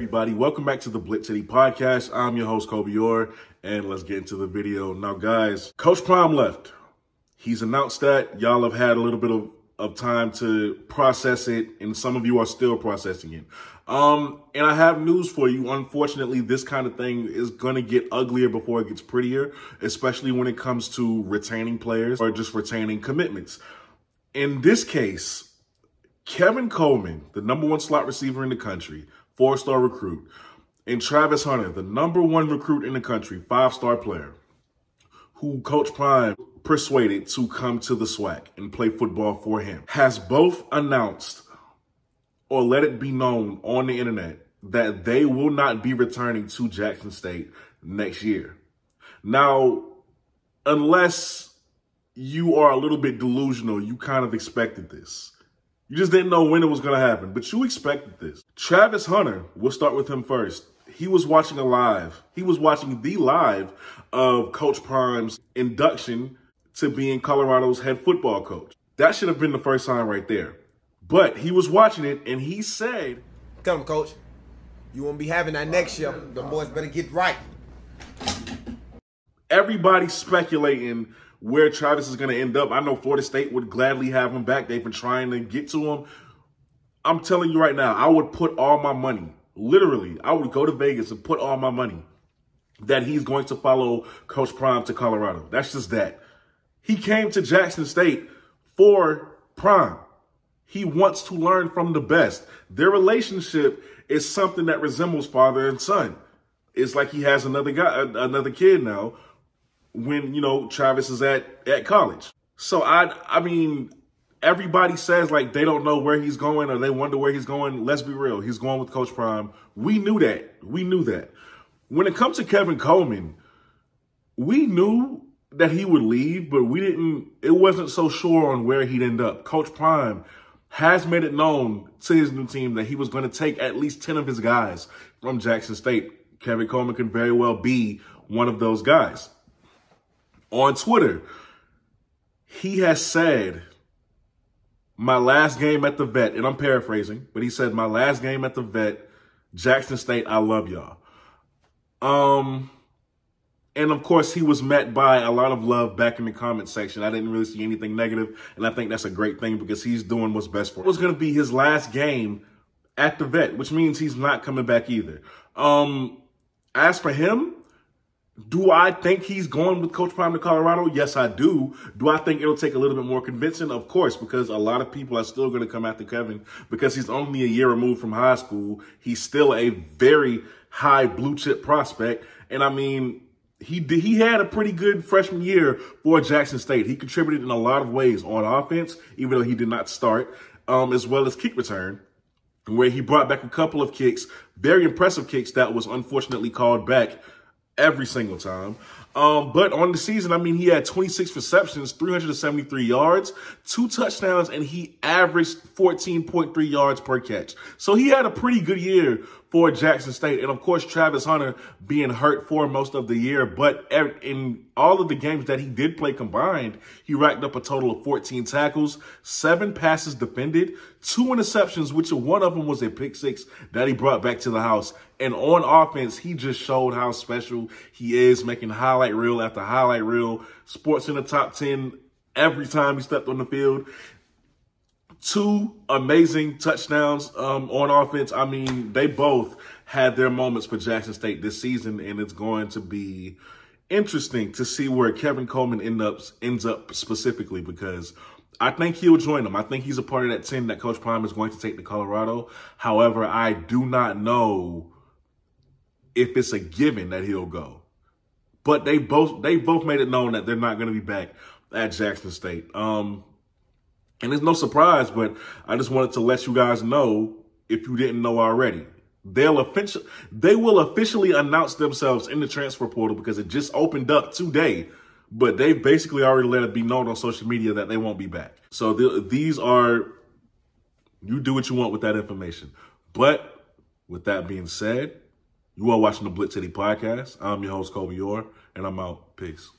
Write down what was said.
everybody? Welcome back to the BlitzCity Podcast. I'm your host, Kobe Orr, and let's get into the video. Now, guys, Coach Prime left. He's announced that. Y'all have had a little bit of time to process it, and some of you are still processing it. And I have news for you. Unfortunately, this kind of thing is going to get uglier before it gets prettier, especially when it comes to retaining players or just retaining commitments. In this case, Kevin Coleman, the #1 slot receiver in the country, 4-star recruit, and Travis Hunter, the #1 recruit in the country, 5-star player, who Coach Prime persuaded to come to the SWAC and play football for him, has both announced or let it be known on the internet that they will not be returning to Jackson State next year. Now, unless you are a little bit delusional, you kind of expected this. You just didn't know when it was going to happen, but you expected this. Travis Hunter, we'll start with him first. He was watching the live of Coach Prime's induction to being Colorado's head football coach. That should have been the first sign right there. But he was watching it, and he said, "Tell him, Coach, you won't be having that next year. The boys better get right." Everybody's speculating where Travis is going to end up. I know Florida State would gladly have him back. They've been trying to get to him. I'm telling you right now, I would put all my money, literally, I would go to Vegas and put all my money that he's going to follow Coach Prime to Colorado. That's just that. He came to Jackson State for Prime. He wants to learn from the best. Their relationship is something that resembles father and son. It's like he has another kid now, when, you know, Travis is at college. So, I mean, everybody says, like, they don't know where he's going or they wonder where he's going. Let's be real. He's going with Coach Prime. We knew that. We knew that. When it comes to Kevin Coleman, we knew that he would leave, but it wasn't so sure on where he'd end up. Coach Prime has made it known to his new team that he was going to take at least 10 of his guys from Jackson State. Kevin Coleman could very well be one of those guys. On Twitter, he has said, "My last game at the vet," and I'm paraphrasing, but he said, "My last game at the vet, Jackson State, I love y'all." And of course, he was met by a lot of love back in the comment section. I didn't really see anything negative, and I think that's a great thing because he's doing what's best for him. It was going to be his last game at the vet, which means he's not coming back either. As for him, do I think he's going with Coach Prime to Colorado? Yes, I do. Do I think it'll take a little bit more convincing? Of course, because a lot of people are still going to come after Kevin because he's only a year removed from high school. He's still a very high blue chip prospect. And I mean, he had a pretty good freshman year for Jackson State. He contributed in a lot of ways on offense, even though he did not start, as well as kick return, where he brought back a couple of kicks, very impressive kicks that was unfortunately called back every single time. But on the season, I mean, he had 26 receptions, 373 yards, 2 touchdowns, and he averaged 14.3 yards per catch. So he had a pretty good year for Jackson State. And of course, Travis Hunter being hurt for most of the year. But in all of the games that he did play combined, he racked up a total of 14 tackles, 7 passes defended, 2 interceptions, which one of them was a pick six that he brought back to the house. And on offense, he just showed how special he is, making highlight reel after highlight reel, sports in the top 10 every time he stepped on the field. 2 amazing touchdowns on offense. I mean, they both had their moments for Jackson State this season, and it's going to be interesting to see where Kevin Coleman ends up specifically, because I think he'll join them. I think he's a part of that 10 that Coach Prime is going to take to Colorado. However, I do not know if it's a given that he'll go. But they both made it known that they're not going to be back at Jackson State. And it's no surprise, but I just wanted to let you guys know, if you didn't know already, they will officially announce themselves in the transfer portal because it just opened up today. But they've basically already let it be known on social media that they won't be back. So these are, you do what you want with that information. But with that being said, you are watching the BlitzCity Podcast. I'm your host, Kobe Orr, and I'm out. Peace.